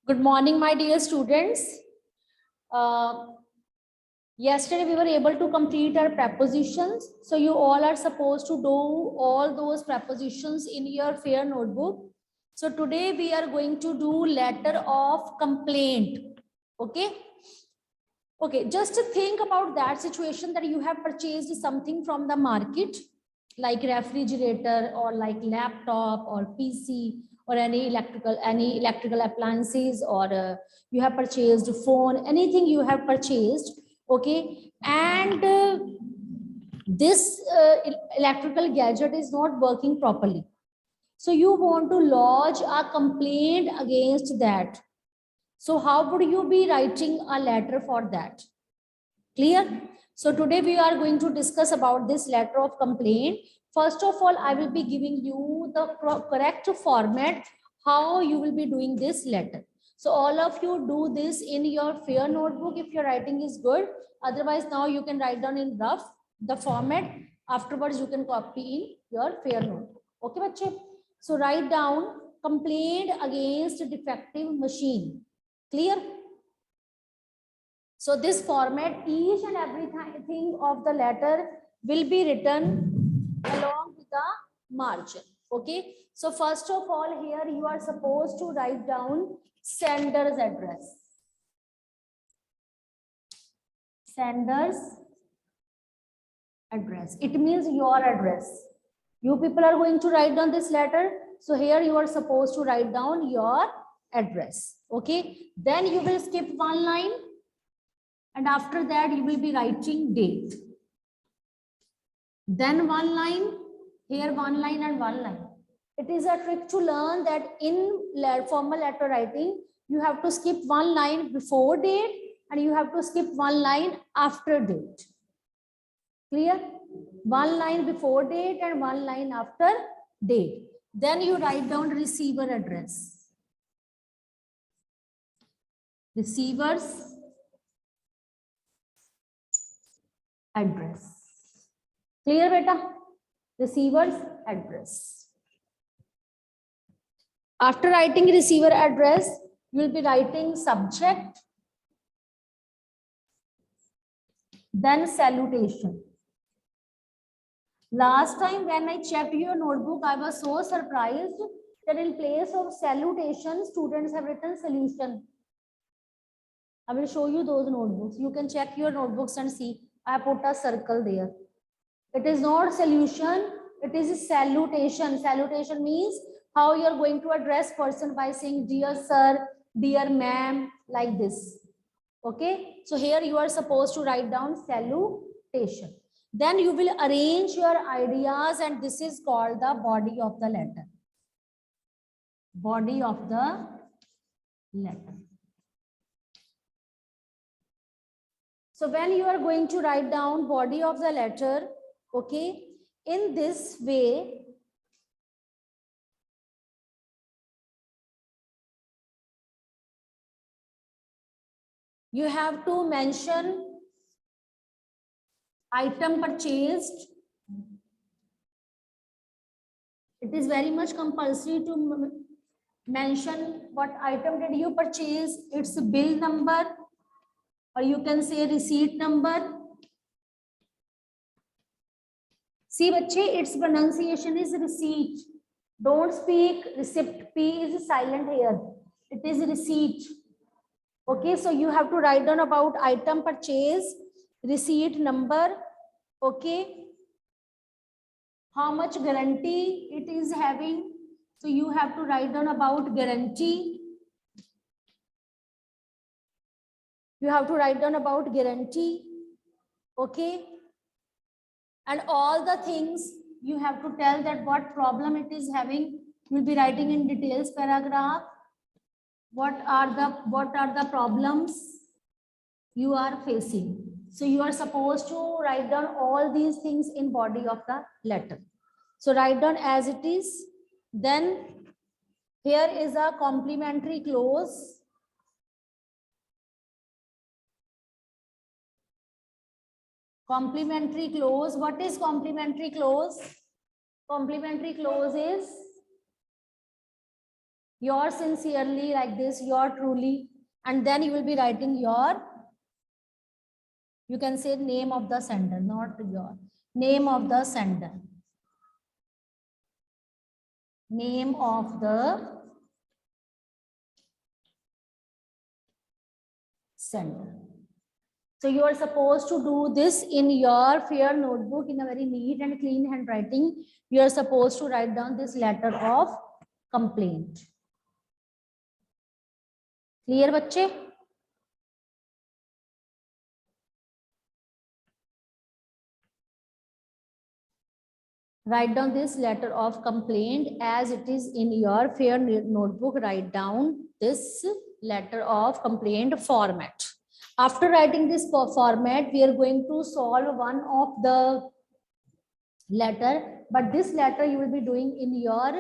Good morning, my dear students. Uh, Yesterday we were able to complete our prepositions. So you all are supposed to do all those prepositions in your fair notebook. So today we are going to do letter of complaint. Okay. Okay. Just to think about that situation that you have purchased something from the market, like refrigerator or like laptop or PC or any electrical appliances, or you have purchased phone, anything you have purchased. Okay. And this electrical gadget is not working properly. So you want to lodge a complaint against that. So how would you be writing a letter for that? Clear? So today we are going to discuss about this letter of complaint. First of all, I will be giving you the correct format, how you will be doing this letter. So all of you do this in your fair notebook if your writing is good. Otherwise, now you can write down in rough the format. Afterwards, you can copy in your fair notebook. Okay, bache? So write down complaint against defective machine. Clear? So this format, each and everything of the letter will be written along with the margin. Okay. So first of all, here you are supposed to write down sender's address. Sender's address. It means your address. You people are going to write down this letter. So here you are supposed to write down your address. Okay. Then you will skip one line. And after that, you will be writing date. Then one line, here one line and one line. It is a trick to learn that in formal letter writing, you have to skip one line before date and you have to skip one line after date. Clear? One line before date and one line after date. Then you write down receiver address. Receiver's address. Clear, beta? Receiver's address. After writing receiver address, you will be writing subject, then salutation. Last time when I checked your notebook, I was so surprised that in place of salutation, students have written solution. I will show you those notebooks. You can check your notebooks and see. I put a circle there. It is not solution, it is salutation. Salutation means how you are going to address person by saying dear sir, dear ma'am, like this. Okay. So here you are supposed to write down salutation. Then you will arrange your ideas and this is called the body of the letter. Body of the letter. So when you are going to write down body of the letter, okay, in this way, you have to mention item purchased. It is very much compulsory to mention what item did you purchase, its bill number, or you can say receipt number. See, bache, its pronunciation is receipt. Don't speak receipt. P is silent here. It is receipt. Okay, so you have to write down about item purchase, receipt number. Okay, how much guarantee it is having. So you have to write down about guarantee. You have to write down about guarantee. Okay. And all the things you have to tell that what problem it is having. You will be writing in details paragraph. What are the problems you are facing? So you are supposed to write down all these things in body of the letter. So write down as it is. Then here is a complimentary clause. Complimentary clause. What is complimentary clause? Complimentary clause is Yours sincerely, like this, your truly, and then you will be writing your, you can say name of the sender, not your name of the sender. Name of the sender. So you are supposed to do this in your fair notebook in a very neat and clean handwriting. You are supposed to write down this letter of complaint. Clear, बच्चे? Write down this letter of complaint as it is in your fair notebook. Write down this letter of complaint format. After writing this format, we are going to solve one of the letter, but this letter you will be doing in your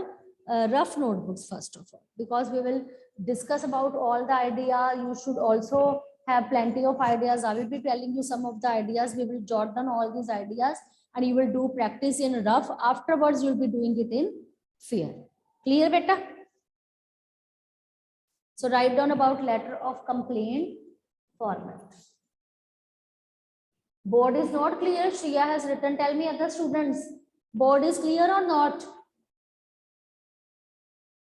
rough notebooks first of all, because we will discuss about all the idea. You should also have plenty of ideas. I will be telling you some of the ideas. We will jot down all these ideas and you will do practice in rough. Afterwards, you will be doing it in fair. Clear, beta? So write down about letter of complaint format. Board is not clear. Shriya has written. Tell me, other students, board is clear or not?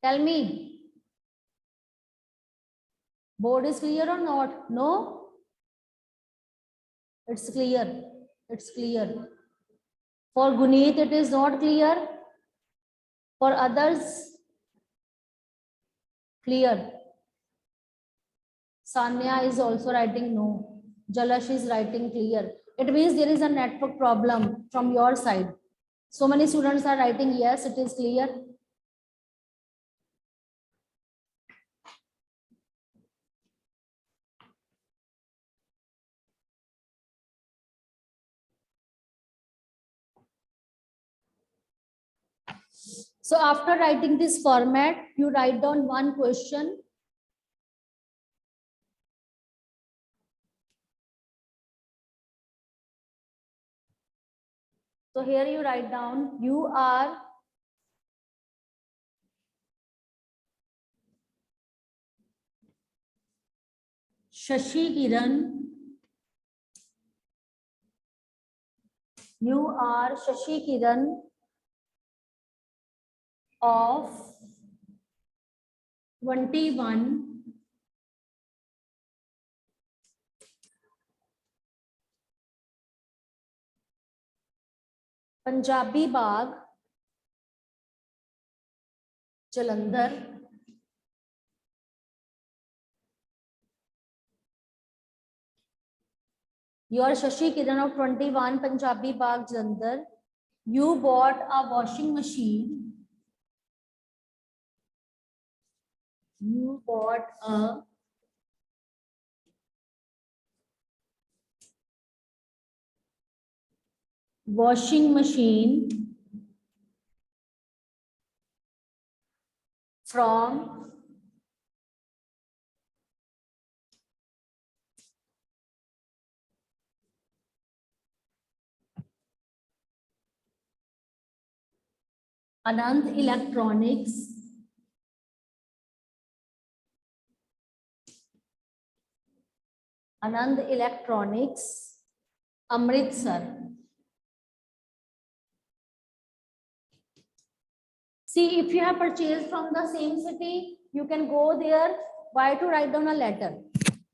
Tell me. Board is clear or not? No? It's clear. It's clear. For Guneet, it is not clear. For others, clear. Sanya is also writing no. Jalash is writing clear. It means there is a network problem from your side. So many students are writing yes, it is clear. So after writing this format, you write down one question. So here you write down, you are Shashi Kiran. You are Shashi Kiran of 21 Punjabi Bagh, Jalandhar. You are Shashi Kiran of 21 Punjabi Bagh, Jalandhar. You bought a washing machine. You bought a washing machine from Anand Electronics. Anand Electronics, Amritsar. See, if you have purchased from the same city, you can go there. Why to write down a letter?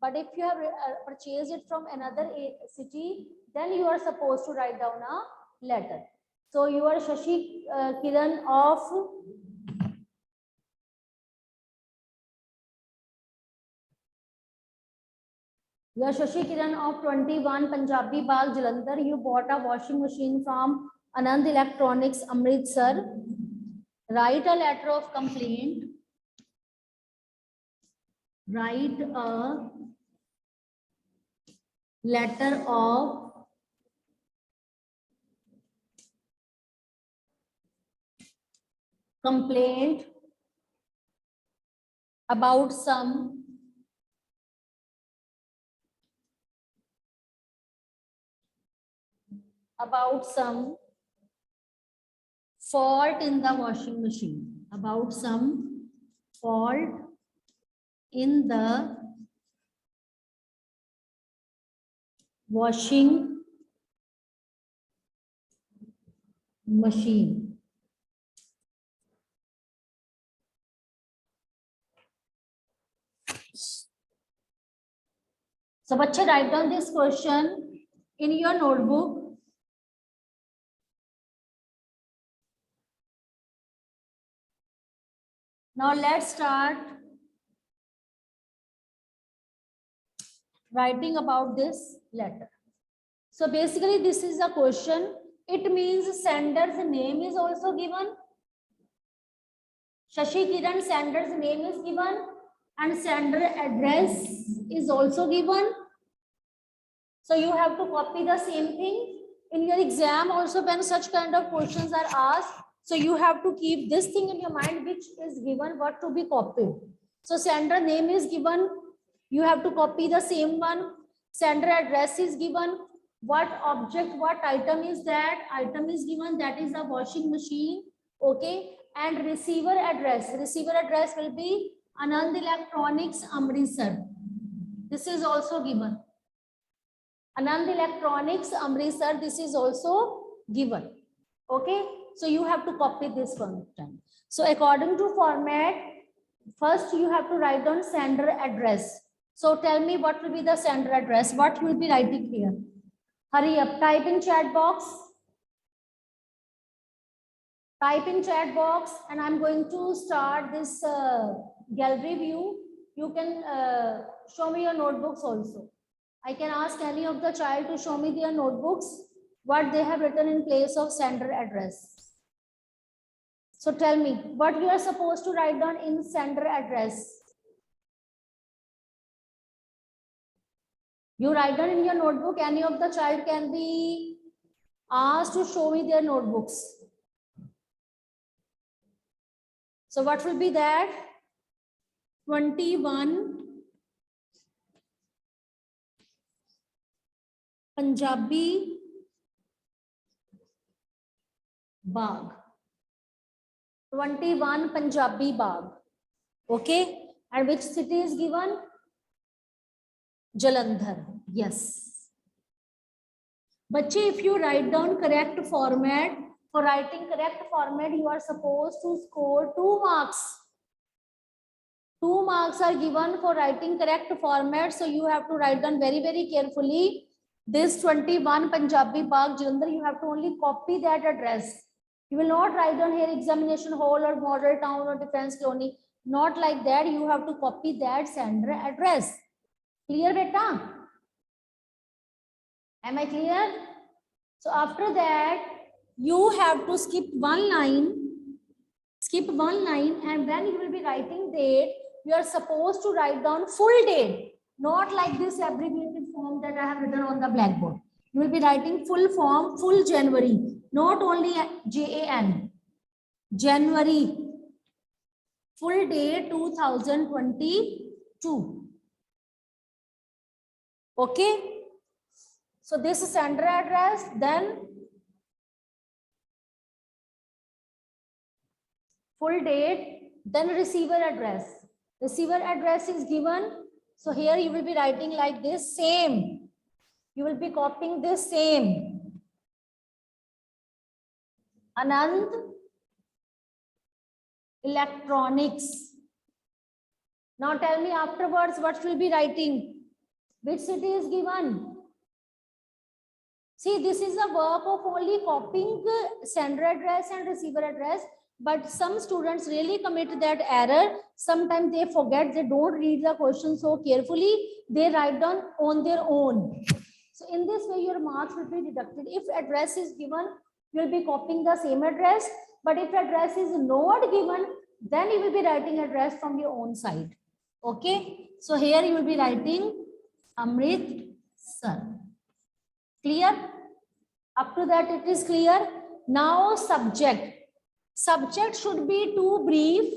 But if you have purchased it from another city, then you are supposed to write down a letter. So you are Shashi Kiran of Shashi Kiran of 21 Punjabi Bagh, Jalandhar. You bought a washing machine from Anand Electronics, Amritsar. Write a letter of complaint. Write a letter of complaint about some fault in the washing machine. About some fault in the washing machine. So, bachche, write down this question in your notebook. Now, let's start writing about this letter. So, basically, this is a question. It means sender's name is also given. Shashi Kiran sender's name is given and sender address is also given. So you have to copy the same thing. In your exam also when such kind of questions are asked, so you have to keep this thing in your mind which is given, what to be copied. So sender name is given, you have to copy the same one. Sender address is given. What object, what item is that? Item is given, that is a washing machine. Okay. And receiver address. Receiver address will be Anand Electronics, Amritsar. This is also given. Anand Electronics, Amritsar, this is also given. Okay. So you have to copy this one time. So according to format, first you have to write down sender address. So tell me what will be the sender address? What you will be writing here? Hurry up, type in chat box. Type in chat box and I'm going to start this gallery view. You can show me your notebooks also. I can ask any of the child to show me their notebooks, what they have written in place of sender address. So tell me what you are supposed to write down in sender address. You write down in your notebook, any of the child can be asked to show me their notebooks. So what will be that? 21 Punjabi Bagh. 21 Punjabi Bagh. Okay. And which city is given? Jalandhar. Yes. But if you write down correct format, for writing correct format, you are supposed to score 2 marks. 2 marks are given for writing correct format. So you have to write down very, very carefully. This 21 Punjabi Bagh, Jalandhar, you have to only copy that address. You will not write down here examination hall or model town or defense colony. Not like that. You have to copy that sender address. Clear, beta? Am I clear? So after that, you have to skip one line. Skip one line, and when you will be writing date, you are supposed to write down full date. Not like this abbreviated form that I have written on the blackboard. You will be writing full form, full January. Not only JAN. January. Full day 2022. Okay. So this is sender address, then full date, then receiver address. Receiver address is given. So here you will be writing like this, same. You will be copying this same. Anand Electronics. Now tell me afterwards what will be writing. Which city is given? See, this is a work of only copying sender address and receiver address. But some students really commit that error. Sometimes they forget, they don't read the question so carefully. They write down on their own. So in this way, your marks will be deducted. If address is given, you will be copying the same address. But if address is not given, then you will be writing address from your own side. Okay. So here you will be writing Amritsar. Clear? Up to that it is clear. Now subject. Subject should be too brief.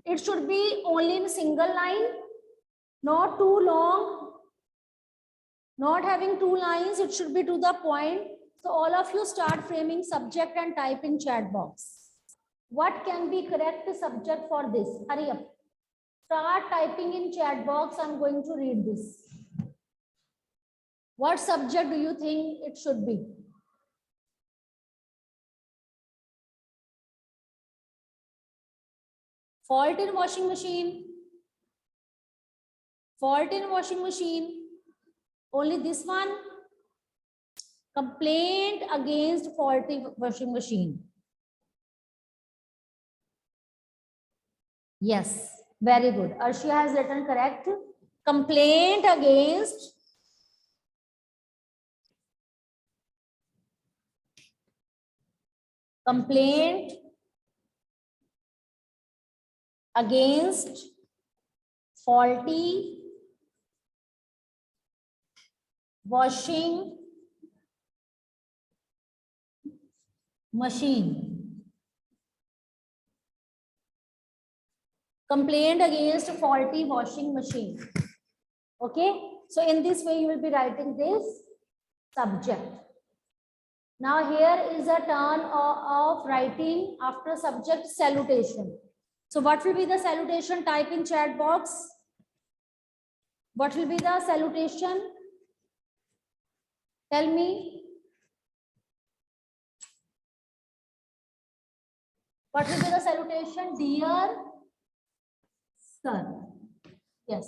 It should be only in single line, not too long, not having 2 lines. It should be to the point. So all of you start framing subject and type in chat box. What can be correct subject for this? Hurry up. Start typing in chat box. I'm going to read this. What subject do you think it should be? Fault in washing machine. Fault in washing machine. Only this one. Complaint against faulty washing machine. Yes, very good. Arshia has written correct. Complaint against faulty washing machine. Complaint against faulty washing machine. Okay, so in this way you will be writing this subject. Now here is a turn of writing after subject salutation. So what will be the salutation? Type in chat box. What will be the salutation? Tell me. What will be the salutation? Dear sir. Yes.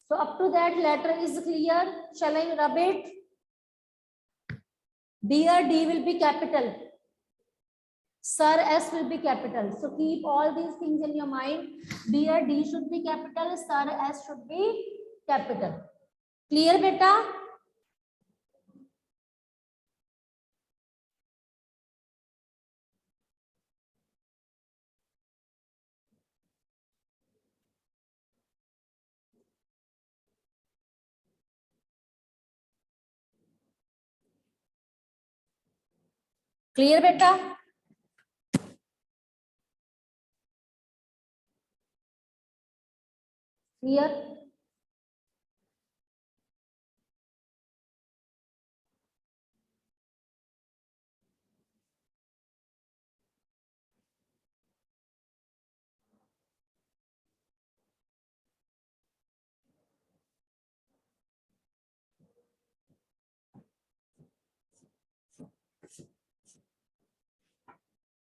So up to that letter is clear. Shall I rub it? Dear D will be capital. Sir S will be capital. So keep all these things in your mind. Dear D should be capital. Sir S should be capital. Clear, beta? Clear, beta? Clear?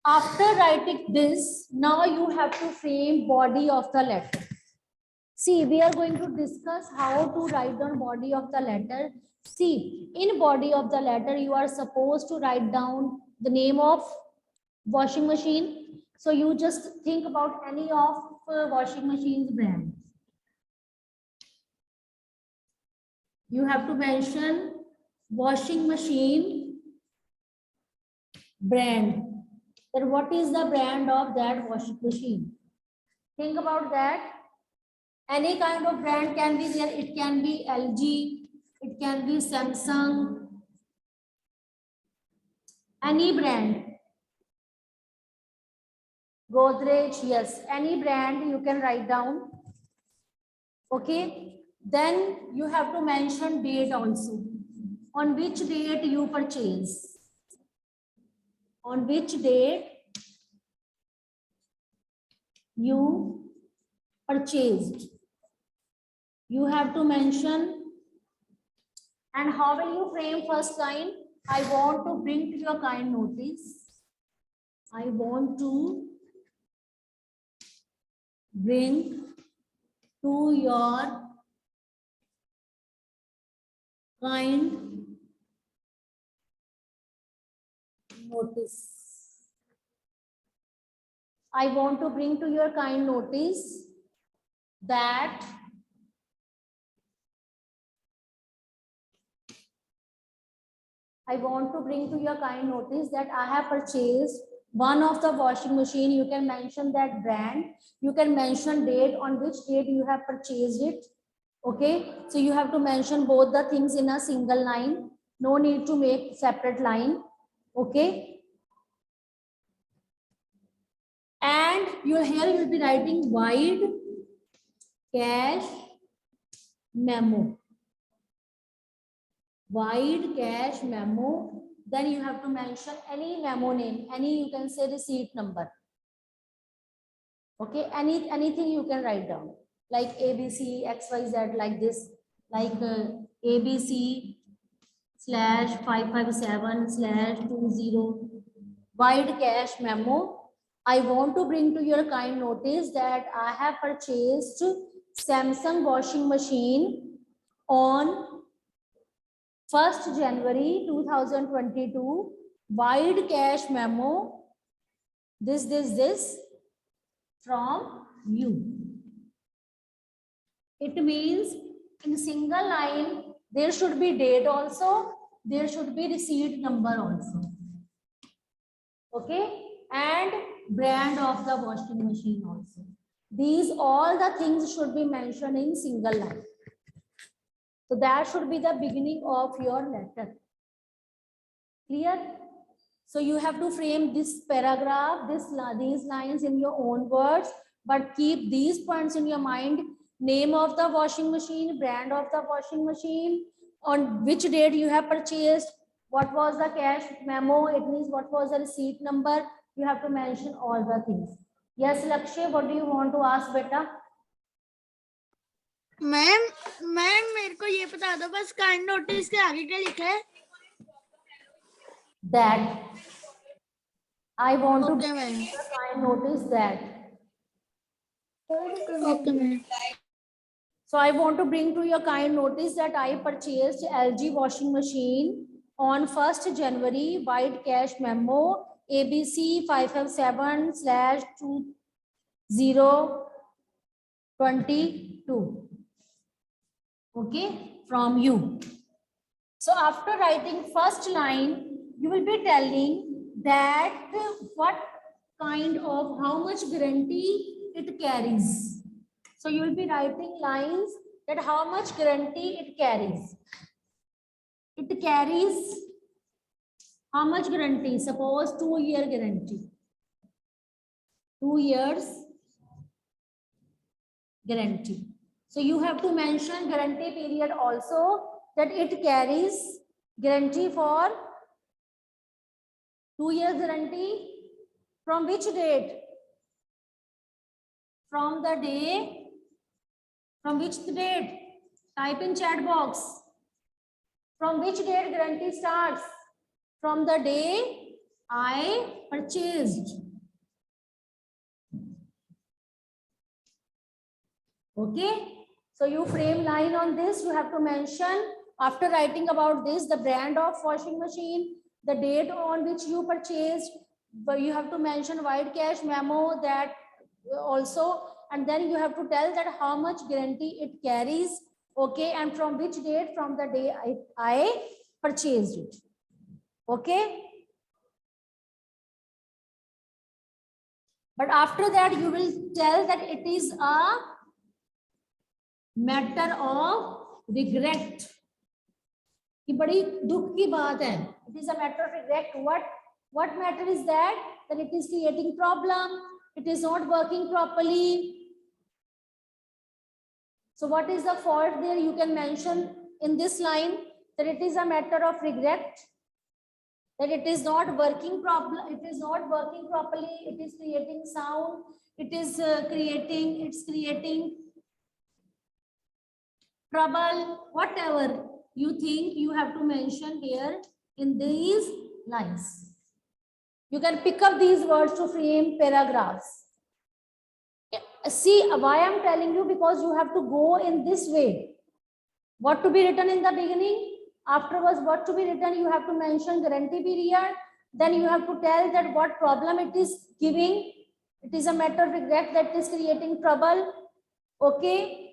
After writing this, now you have to frame body of the letter. See, we are going to discuss how to write down body of the letter. See, in body of the letter, you are supposed to write down the name of washing machine. So you just think about any of washing machine's brands. You have to mention washing machine brand. Then what is the brand of that washing machine? Think about that. Any kind of brand can be there. It can be LG, it can be Samsung, any brand. Godrej, yes, any brand you can write down. Okay, then you have to mention date also. On which date you purchase? On which date you purchased? You have to mention. And how will you frame first line? I want to bring to your kind notice. I want to bring to your kind notice. I want to bring to your kind notice that I have purchased one of the washing machine. You can mention that brand. You can mention date, on which date you have purchased it. Okay, so you have to mention both the things in a single line. No need to make separate line. Okay. And here you will be writing wide cash memo. Wide cash memo then you have to mention any memo name, any, you can say receipt number. Okay, anything you can write down, like ABC XYZ, like this, like ABC /557/20 wide cash memo. I want to bring to your kind notice that I have purchased Samsung washing machine on 1st January 2022, wide cash memo, this from you. It means in single line, there should be date also, there should be receipt number also. Okay, and brand of the washing machine also. These all the things should be mentioned in single line. So that should be the beginning of your letter. Clear? So you have to frame this paragraph, these lines in your own words, but keep these points in your mind. Name of the washing machine, brand of the washing machine, on which date you have purchased, what was the cash memo, it means what was the receipt number. You have to mention all the things. Yes, Lakshay, what do you want to ask, beta? Ma'am मेरे को ये बता दो बस kind notice के आगे क्या लिखा है? That I want to Okay, kind notice that. Okay, ma'am. So I want to bring to your kind notice that I purchased LG washing machine on 1st January, white cash memo ABC 557/2022. Okay, from you. So after writing first line, you will be telling that what kind of, how much guarantee it carries. So you will be writing lines that how much guarantee it carries. It carries how much guarantee? Suppose 2-year guarantee. 2 years guarantee. So you have to mention guarantee period also, that it carries guarantee for 2 years guarantee. From which date? From the day, from which date? Type in chat box. From which date guarantee starts? From the day I purchased. Okay. So you frame line on this. You have to mention, after writing about this, the brand of washing machine, the date on which you purchased, but you have to mention wide cash memo, that also, and then you have to tell that how much guarantee it carries. Okay, and from which date? From the day I purchased it. Okay. But after that, you will tell that it is a matter of regret. कि बड़ी दुख की बात है. It is a matter of regret. What matter is that? That it is creating problem. It is not working properly. So what is the fault there? You can mention in this line that it is a matter of regret, that it is not working properly. It is not working properly. It is creating sound. It is creating trouble. Whatever you think, you have to mention here in these lines. You can pick up these words to frame paragraphs. See why I'm telling you, because you have to go in this way. What to be written in the beginning, afterwards what to be written, you have to mention guarantee period, then you have to tell that what problem it is giving. It is a matter of regret that is creating trouble. Okay.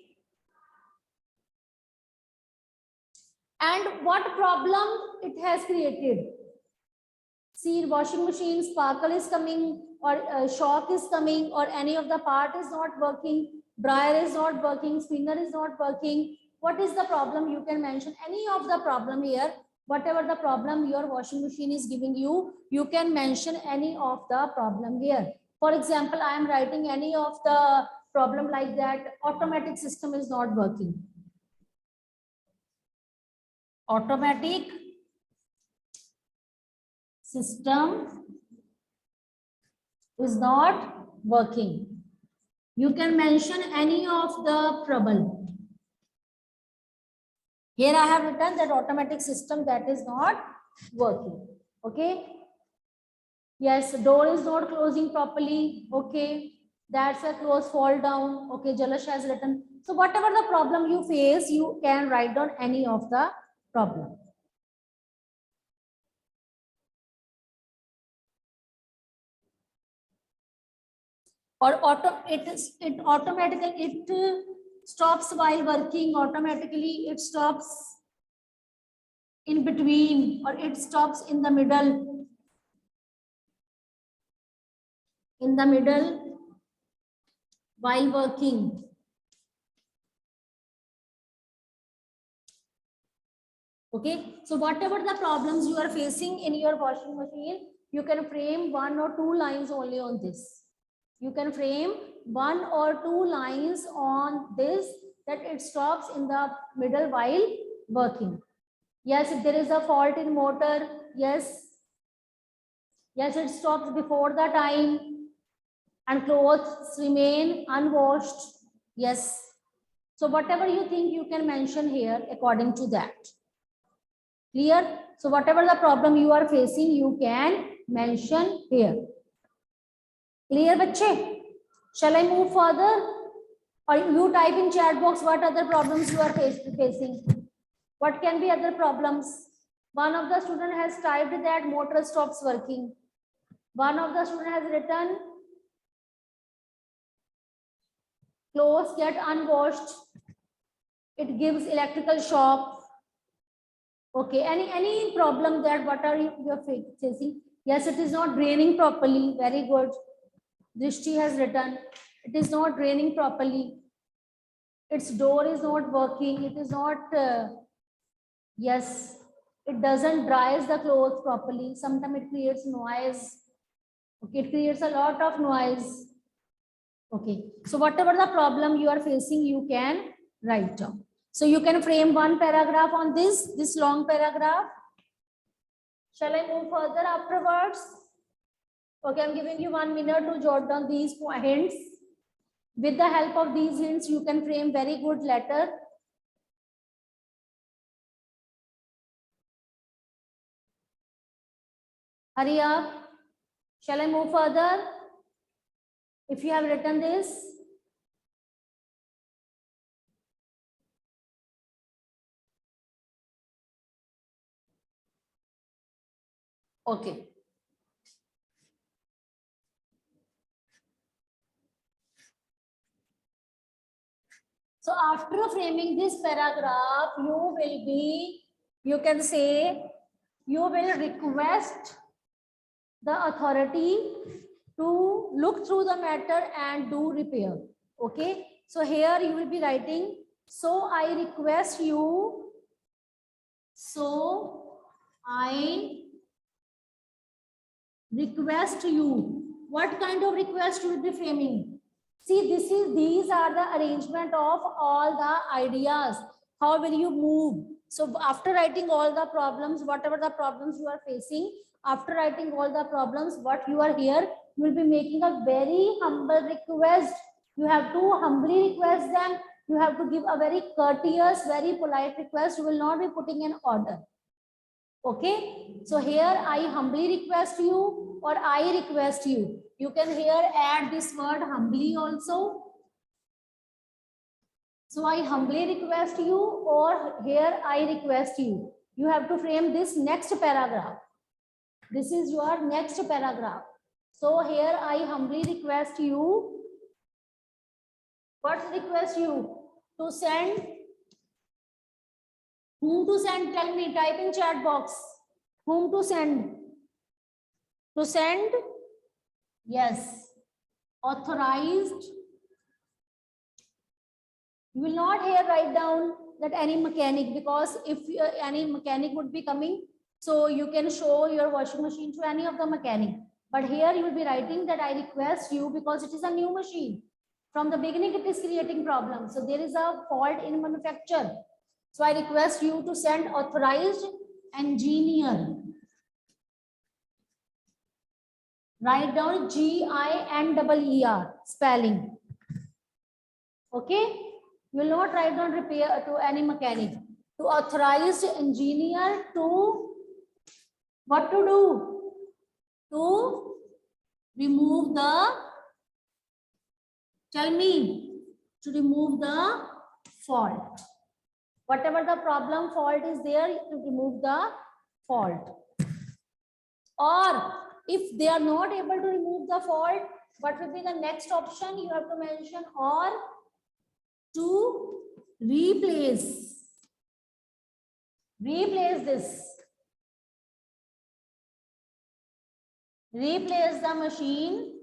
And what problem it has created. See, washing machine sparkle is coming, or shock is coming, or any of the part is not working, dryer is not working, spinner is not working. What is the problem? You can mention any of the problem here. Whatever the problem your washing machine is giving you, you can mention any of the problem here. For example, I am writing any of the problem like that. Automatic system is not working. Automatic system is not working. You can mention any of the trouble. Here I have written that automatic system that is not working. Okay. Yes, door is not closing properly. Okay. That's a close fall down. Okay, Jalash has written. So whatever the problem you face, you can write down any of the problem. Or it automatically stops while working. Automatically it stops in between, or it stops in the middle. In the middle while working. Okay, so whatever the problems you are facing in your washing machine, you can frame 1 or 2 lines only on this. You can frame 1 or 2 lines on this, that it stops in the middle while working. Yes, if there is a fault in motor, yes, it stops before the time and clothes remain unwashed. Yes. So whatever you think, you can mention here according to that. Clear? So whatever the problem you are facing, you can mention here. Clear, bache? Shall I move further? Or you type in chat box what other problems you are facing. What can be other problems? One of the student has typed that motor stops working. One of the student has written clothes get unwashed. It gives electrical shock. Okay, any problem that what are you are facing? Yes, it is not draining properly. Very good. Drishti has written it is not draining properly. Its door is not working. It is not. Yes, it doesn't dries the clothes properly. Sometimes it creates noise. Okay, it creates a lot of noise. Okay, so whatever the problem you are facing, you can write down. So you can frame 1 paragraph on this long paragraph. Shall I move further afterwards? Okay, I'm giving you 1 minute to jot down these hints. With the help of these hints, you can frame very good letter. Hurry up. Shall I move further? If you have written this. Okay. So after framing this paragraph, you can say, you will request the authority to look through the matter and do repair. Okay. So here you will be writing, so I request you, What kind of request you will be framing? See, these are the arrangement of all the ideas. How will you move? So after writing all the problems, whatever the problems you are facing, after writing all the problems, what you are here, you will be making a very humble request. You have to humbly request them. You have to give a very courteous, very polite request. You will not be putting an order. Okay. So here I humbly request you, or I request you. You can here add this word humbly also. So I humbly request you, or here I request you. You have to frame this next paragraph. This is your next paragraph. So here I humbly request you. What request you? To send. Whom to send? Tell me, type in chat box. Whom to send? To send? Yes. Authorized. You will not here write down that any mechanic, because if any mechanic would be coming, so you can show your washing machine to any of the mechanic. But here you will be writing that I request you, because it is a new machine. From the beginning, it is creating problems. So there is a fault in manufacture. So I request you to send authorized engineer. Write down GINEER spelling. Okay, you will not write down repair to any mechanic. To authorized engineer to what to do? To remove the, tell me, to remove the fault. Whatever the problem fault is there, to remove the fault. Or if they are not able to remove the fault, what will be the next option? You have to mention or to replace this. Replace the machine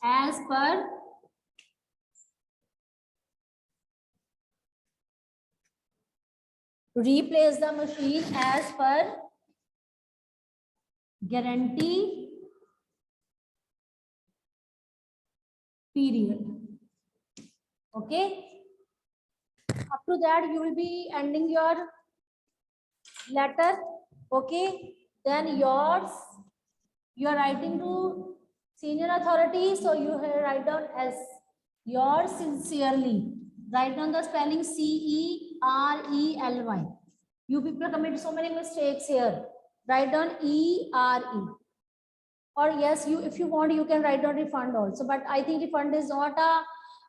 as per guarantee period. Okay. Up to that, you will be ending your letter. Okay. Then yours, you are writing to senior authority. So you write down as yours sincerely. Write down the spelling CERELY. You people commit so many mistakes here. Write down ERE. Or yes, you, if you want, you can write down refund also. But I think refund is not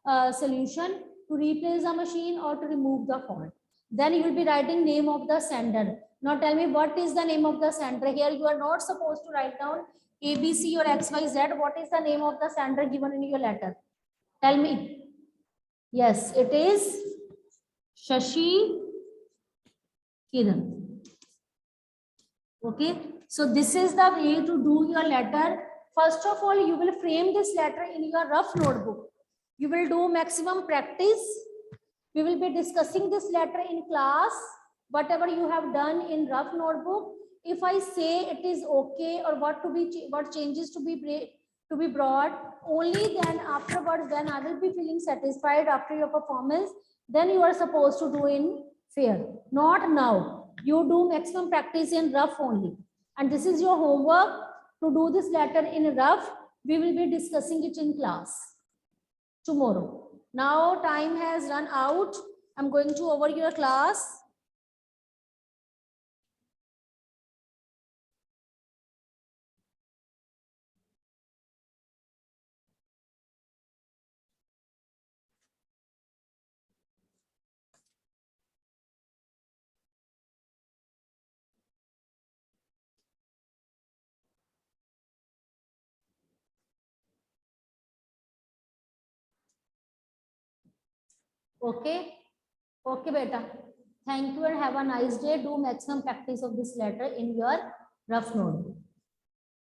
a solution. To replace the machine or to remove the fault. Then you will be writing name of the sender. Now tell me, what is the name of the sender? Here you are not supposed to write down ABC or XYZ. What is the name of the sender given in your letter? Tell me. Yes, it is Shashi Kiran. Okay, so this is the way to do your letter. First of all, you will frame this letter in your rough notebook. You will do maximum practice. We will be discussing this letter in class. Whatever you have done in rough notebook, if I say it is okay or what changes to be brought, only then afterwards, then I will be feeling satisfied after your performance. Then you are supposed to do in fair, not now. You do maximum practice in rough only. And this is your homework to do this letter in rough. We will be discussing it in class tomorrow. Now time has run out. I'm going to over your class. Okay. Okay, beta. Thank you and have a nice day. Do maximum practice of this letter in your rough notebook.